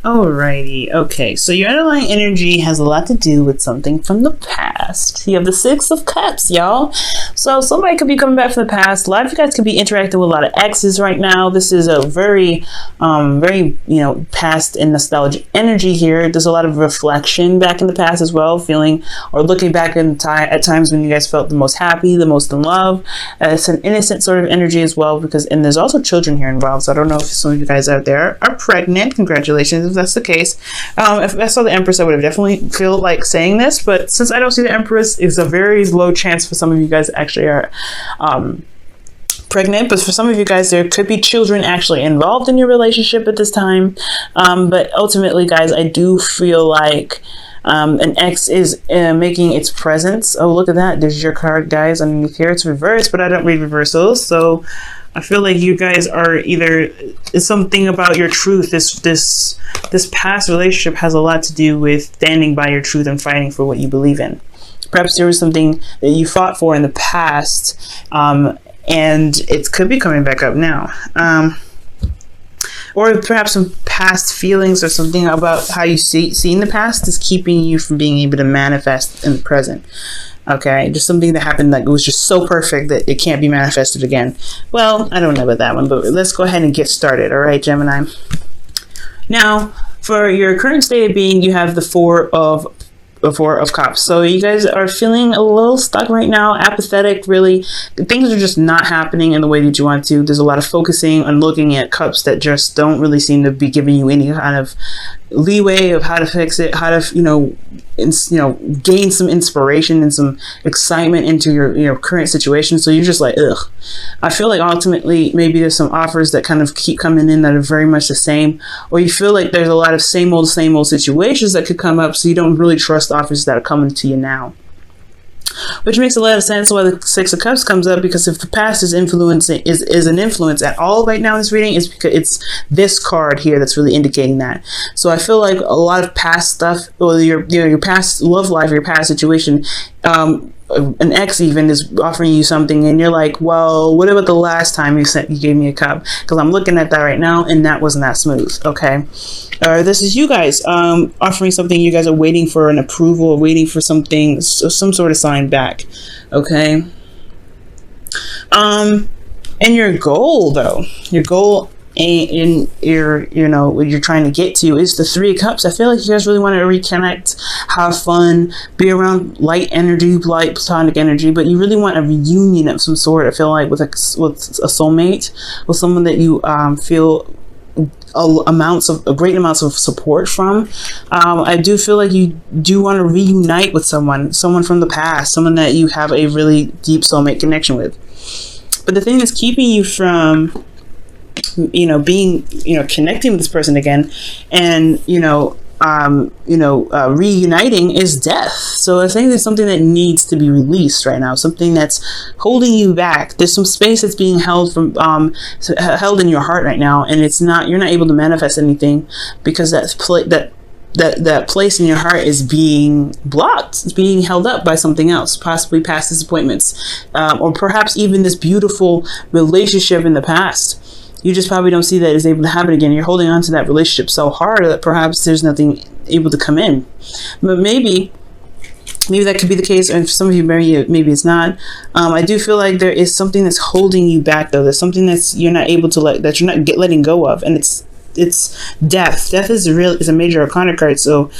Alrighty, okay, so your underlying energy has a lot to do with something from the past. You have the Six of Cups, y'all. So somebody could be coming back from the past. A lot of you guys could be interacting with a lot of exes right now. This is a very, past and nostalgic energy here. There's a lot of reflection back in the past as well, feeling or looking back in at times when you guys felt the most happy, the most in love. It's an innocent sort of energy as well, and there's also children here involved. So I don't know if some of you guys out there are pregnant. Congratulations if that's the case. If I saw the Empress, I would have definitely feel like saying this, but since I don't see the Empress, it's a very low chance for some of you guys actually are pregnant. But for some of you guys, there could be children actually involved in your relationship at this time. But ultimately, guys, I do feel like an ex is making its presence. Oh, look at that. There's your card, guys, underneath here. It's reversed, but I don't read reversals. So I feel like you guys are either, it's something about your truth. This past relationship has a lot to do with standing by your truth and fighting for what you believe in. Perhaps there was something that you fought for in the past, and it could be coming back up now. Or perhaps some past feelings or something about how you see in the past is keeping you from being able to manifest in the present. Okay, just something that happened that was just so perfect that it can't be manifested again. Well, I don't know about that one, but let's go ahead and get started. All right, Gemini. Now, for your current state of being, you have the Four of Cups. So you guys are feeling a little stuck right now, apathetic, really. Things are just not happening in the way that you want to. There's a lot of focusing on looking at cups that just don't really seem to be giving you any kind of leeway of how to fix it, how to, gain some inspiration and some excitement into your current situation. So you're just like, ugh. I feel like ultimately maybe there's some offers that kind of keep coming in that are very much the same, or you feel like there's a lot of same old situations that could come up, so you don't really trust offers that are coming to you now. Which makes a lot of sense why the Six of Cups comes up, because if the past is an influence at all right now in this reading, it's because it's this card here that's really indicating that. So I feel like a lot of past stuff, or your past love life, your past situation, an ex even is offering you something and you're like, well, what about the last time you gave me a cup? Because I'm looking at that right now and that wasn't that smooth. Okay, or this is you guys offering something, you guys are waiting for an approval or waiting for something, some sort of sign back. Okay, and your goal though, in what you're trying to get to is the Three of Cups. I feel like you guys really want to reconnect, have fun, be around light energy, light platonic energy, but you really want a reunion of some sort. I feel like with a soulmate, with someone that you feel great amounts of support from. I do feel like you do want to reunite with someone from the past, someone that you have a really deep soulmate connection with. But the thing that's keeping you from being, connecting with this person again and, reuniting is death. So I think there's something that needs to be released right now, something that's holding you back. There's some space that's being held held in your heart right now, and you're not able to manifest anything because that place in your heart is being blocked. It's being held up by something else, possibly past disappointments, or perhaps even this beautiful relationship in the past. You just probably don't see that it's able to happen again. You're holding on to that relationship so hard that perhaps there's nothing able to come in. But maybe that could be the case, and for some of you, maybe it's not. I do feel like there is something that's holding you back, though. There's something you're not able to that you're not letting go of, and it's death. Death is a major arcana card. So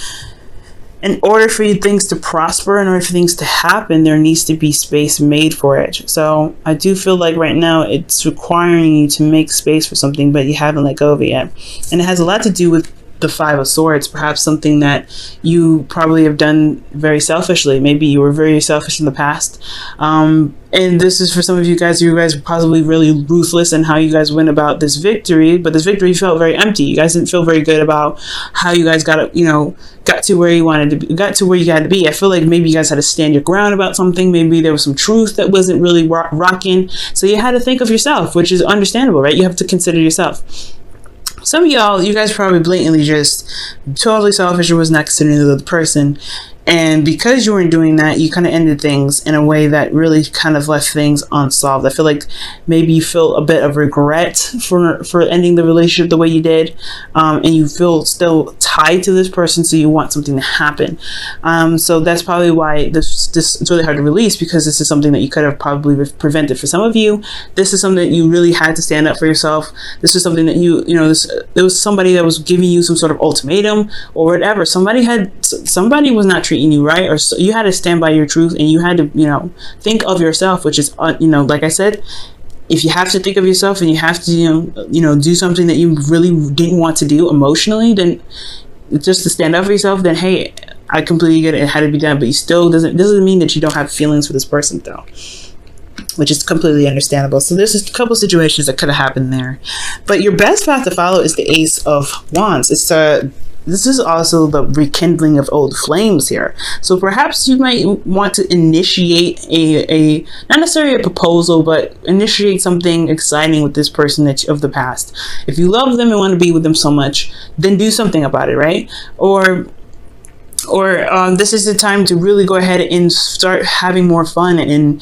in order for things to prosper, in order for things to happen, there needs to be space made for it. So I do feel like right now it's requiring you to make space for something, but you haven't let go of it yet. And it has a lot to do with the Five of Swords, perhaps something that you probably have done very selfishly. Maybe you were very selfish in the past. And this is for some of you guys were possibly really ruthless in how you guys went about this victory, but this victory felt very empty. You guys didn't feel very good about how you guys got to where you wanted to be, got to where you had to be. I feel like maybe you guys had to stand your ground about something. Maybe there was some truth that wasn't really rocking. So you had to think of yourself, which is understandable, right? You have to consider yourself. Some of y'all, you guys probably blatantly just totally selfish or was not considering the other person. And because you weren't doing that, you kind of ended things in a way that really kind of left things unsolved. I feel like maybe you feel a bit of regret for ending the relationship the way you did, and you feel still tied to this person, so you want something to happen. So that's probably why this it's really hard to release, because this is something that you could have probably prevented. For some of you, this is something that you really had to stand up for yourself. This is something that there was somebody that was giving you some sort of ultimatum or whatever. Somebody was not treating you right, or you had to stand by your truth, and you had to think of yourself, which is like I said, if you have to think of yourself and you have to do something that you really didn't want to do emotionally, then just to stand up for yourself, then hey, I completely get it, it had to be done. But you still doesn't mean that you don't have feelings for this person though, which is completely understandable. So there's a couple situations that could have happened there, but your best path to follow is the Ace of Wands. This is also the rekindling of old flames here. So perhaps you might want to initiate a not necessarily a proposal, but initiate something exciting with this person of the past. If you love them and want to be with them so much, then do something about it, right? Or this is the time to really go ahead and start having more fun and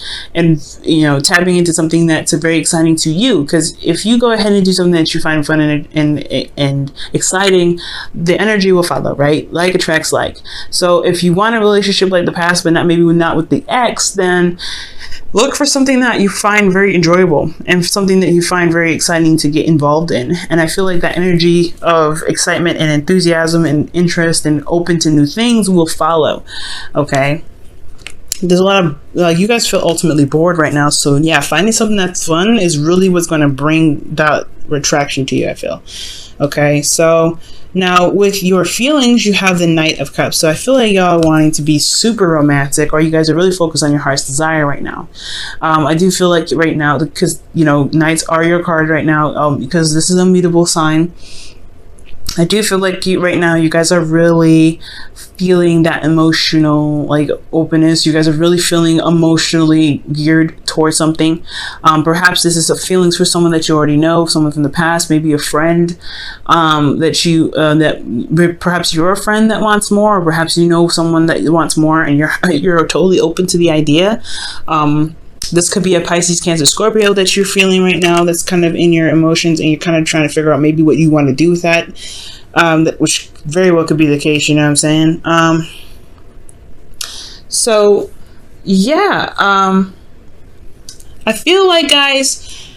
tapping into something that's very exciting to you. Because if you go ahead and do something that you find fun and exciting, the energy will follow, right? Like attracts like. So if you want a relationship like the past, but not with the ex, then look for something that you find very enjoyable and something that you find very exciting to get involved in. And I feel like that energy of excitement and enthusiasm and interest and open to new things will follow. Okay. There's a lot of, you guys feel ultimately bored right now. So yeah, finding something that's fun is really what's going to bring that retraction to you, I feel. Okay. So now with your feelings, you have the Knight of Cups. So I feel like y'all wanting to be super romantic, or you guys are really focused on your heart's desire right now. I do feel like right now, because, Knights are your card right now, because this is a mutable sign. I do feel like right now you guys are really feeling that emotional openness. You guys are really feeling emotionally geared towards something. Perhaps this is a feelings for someone that you already know, someone from the past, maybe a friend that perhaps you're a friend that wants more, or perhaps someone that wants more, and you're totally open to the idea. This could be a Pisces, Cancer, Scorpio that you're feeling right now, that's kind of in your emotions, and you're kind of trying to figure out maybe what you want to do with that, which very well could be the case, you know what I'm saying? So, yeah, I feel like, guys,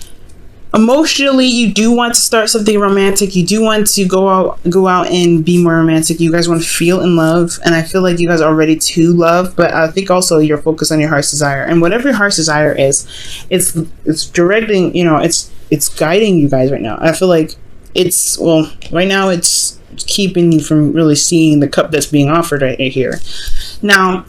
emotionally, you do want to start something romantic. You do want to go out and be more romantic. You guys want to feel in love, and I feel like you guys are ready to love. But I think also you're focused on your heart's desire, and whatever your heart's desire is, it's directing. It's guiding you guys right now. I feel like right now it's keeping you from really seeing the cup that's being offered right here. Now,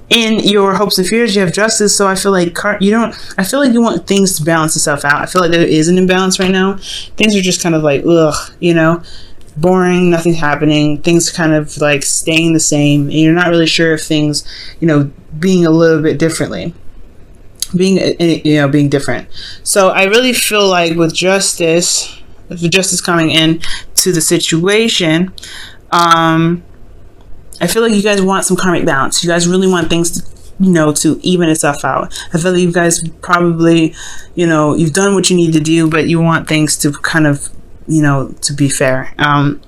in your hopes and fears, you have Justice. So I feel like I feel like you want things to balance itself out. I feel like there is an imbalance right now. Things are just kind of like, boring, nothing's happening. Things kind of like staying the same. And you're not really sure if things, being a little bit differently. Being different. So I really feel like with Justice coming in to the situation, I feel like you guys want some karmic balance. You guys really want things to even itself out. I feel like you guys probably, you've done what you need to do, but you want things to kind of, to be fair. And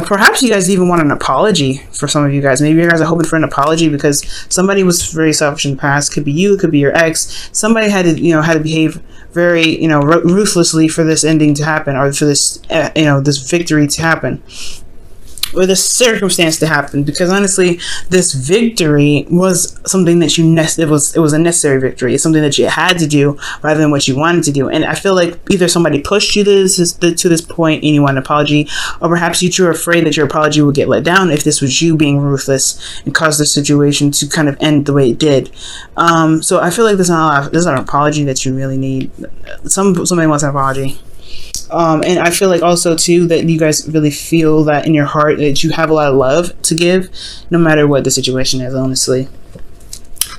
perhaps you guys even want an apology for some of you guys. Maybe you guys are hoping for an apology because somebody was very selfish in the past. Could be you, it could be your ex. Somebody had to behave very, ruthlessly for this ending to happen, or for this, this victory to happen, or the circumstance to happen. Because honestly, this victory was something that it was a necessary victory. It's something that you had to do rather than what you wanted to do. And I feel like either somebody pushed you to this point and you want an apology, or perhaps you two are afraid that your apology will get let down if this was you being ruthless and caused the situation to kind of end the way it did. So I feel like there's not an apology that you really need. Somebody wants an apology. And I feel like also too that you guys really feel that in your heart that you have a lot of love to give, no matter what the situation is, honestly.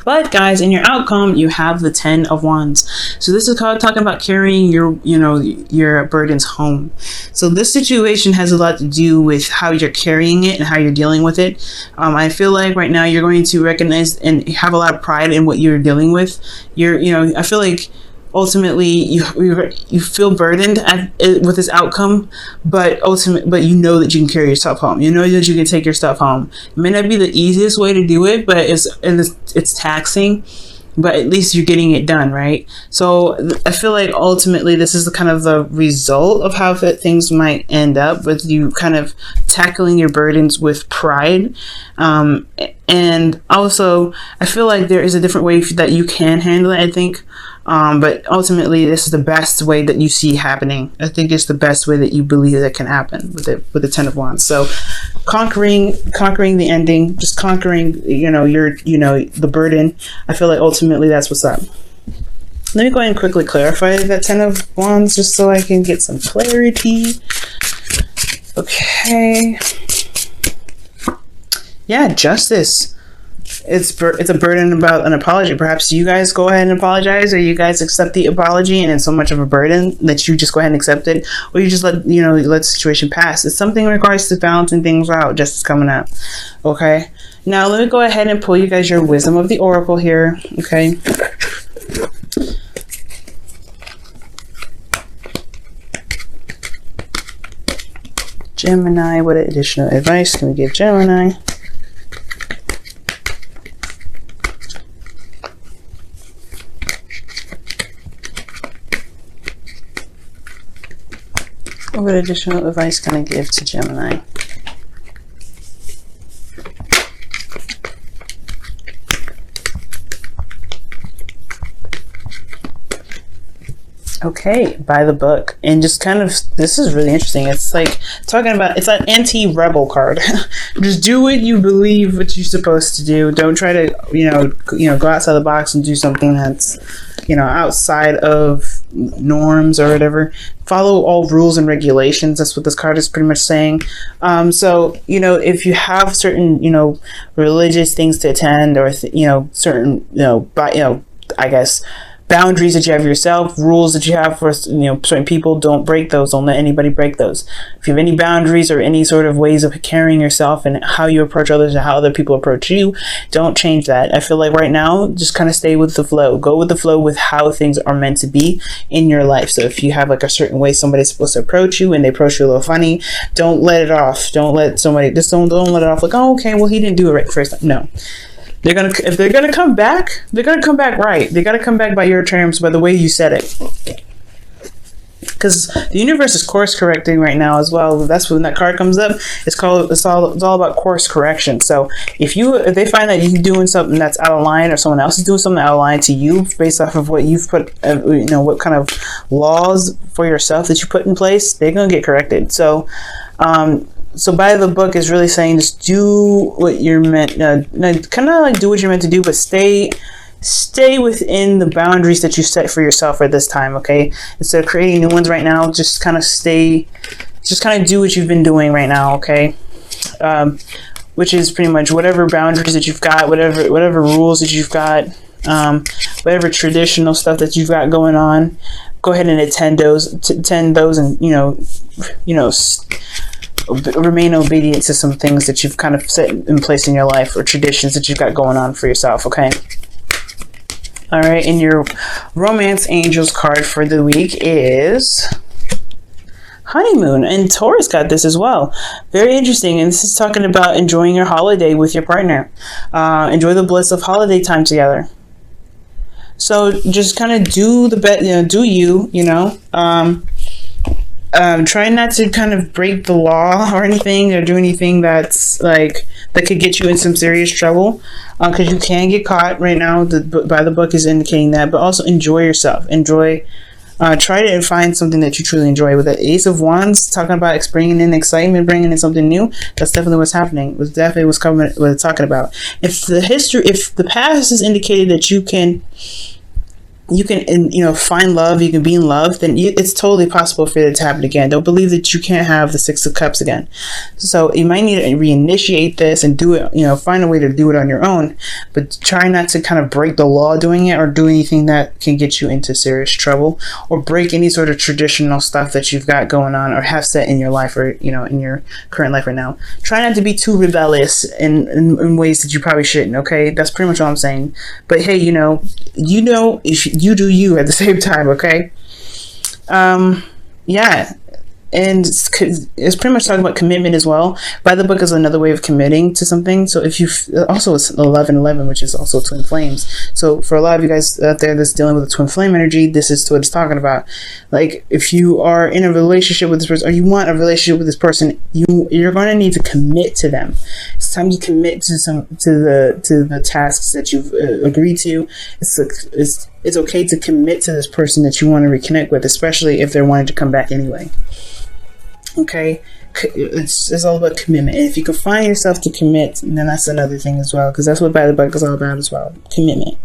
But guys, in your outcome, you have the 10 of Wands. So this is called talking about carrying your burdens home. So this situation has a lot to do with how you're carrying it and how you're dealing with it. I feel like right now you're going to recognize and have a lot of pride in what you're dealing with. I feel like ultimately you feel burdened with this outcome, but you know that you can carry your stuff home. You know that you can take your stuff home. It may not be the easiest way to do it, but it's taxing, but at least you're getting it done, right? So I feel like ultimately this is kind of the result of how things might end up, with you kind of tackling your burdens with pride. And also I feel like there is a different way that you can handle it, I think. But ultimately, this is the best way that you see happening. I think it's the best way that you believe that can happen with the 10 of Wands. So, conquering the ending, just conquering, the burden. I feel like ultimately that's what's up. Let me go ahead and quickly clarify that 10 of Wands, just so I can get some clarity. Okay. Yeah, Justice. It's a burden about an apology. Perhaps you guys go ahead and apologize, or you guys accept the apology and it's so much of a burden that you just go ahead and accept it, or you just let the situation pass. It's something in regards to balancing things out. Justice coming up. Okay, now let me go ahead and pull you guys your wisdom of the oracle here. Okay, Gemini, what additional advice can we give Gemini? What additional advice can I give to Gemini? Okay, by the book. And just kind of, this is really interesting. It's like talking about, it's an anti-rebel card. Just do what you believe what you're supposed to do. Don't try to, go outside the box and do something that's, outside of norms or whatever. Follow all rules and regulations. That's what this card is pretty much saying. So, if you have certain, religious things to attend, or, certain, I guess, boundaries that you have yourself, rules that you have for certain people, don't break those. Don't let anybody break those. If you have any boundaries or any sort of ways of carrying yourself and how you approach others and how other people approach you, don't change that. I feel like right now, just kind of stay with the flow. Go with the flow with how things are meant to be in your life. So if you have like a certain way somebody's supposed to approach you and they approach you a little funny, don't let it off. Don't let somebody, just don't let it off like, oh, okay, well, he didn't do it right first time. No. If they're gonna come back, they're gonna come back right. They gotta come back by your terms, by the way you said it. Because the universe is course correcting right now as well. That's when that card comes up. It's all about course correction. So if they find that you're doing something that's out of line, or someone else is doing something out of line to you based off of what you've put, what kind of laws for yourself that you put in place, they're gonna get corrected. So by the book is really saying, just do what you're meant, kind of like do what you're meant to do, but stay within the boundaries that you set for yourself at this time. Okay, instead of creating new ones right now, just kind of do what you've been doing right now. Okay, which is pretty much whatever boundaries that you've got, whatever rules that you've got, whatever traditional stuff that you've got going on, go ahead and attend those, and remain obedient to some things that you've kind of set in place in your life, or traditions that you've got going on for yourself. Okay. All right. And your romance angels card for the week is honeymoon, and Taurus got this as well. Very interesting. And this is talking about enjoying your holiday with your partner. Enjoy the bliss of holiday time together. So just kind of do the best, do you, try not to kind of break the law or anything, or do anything that could get you in some serious trouble, because you can get caught right now. By the book is indicating that. But also enjoy yourself. Try to find something that you truly enjoy. With the Ace of Wands talking about bringing in excitement, bringing in something new, that's definitely what's happening. It's definitely what it's talking about. If the past has indicated that you can you can, find love, you can be in love, then it's totally possible for it to happen again. Don't believe that you can't have the Six of Cups again. So you might need to reinitiate this and do it, find a way to do it on your own, but try not to kind of break the law doing it, or do anything that can get you into serious trouble, or break any sort of traditional stuff that you've got going on or have set in your life, or, in your current life right now. Try not to be too rebellious in ways that you probably shouldn't, okay? That's pretty much all I'm saying. But hey, if you do you at the same time, okay? Yeah. And it's pretty much talking about commitment as well. By the book is another way of committing to something. So if you also, it's 11:11, which is also twin flames. So for a lot of you guys out there that's dealing with a twin flame energy, this is what it's talking about. Like, if you are in a relationship with this person, or you want a relationship with this person, you're going to need to commit to them. It's time to commit to the tasks that you've agreed to. It's okay to commit to this person that you want to reconnect with, especially if they're wanting to come back anyway. Okay, it's all about commitment. And if you can find yourself to commit, then that's another thing as well, because that's what by the book is all about as well, commitment.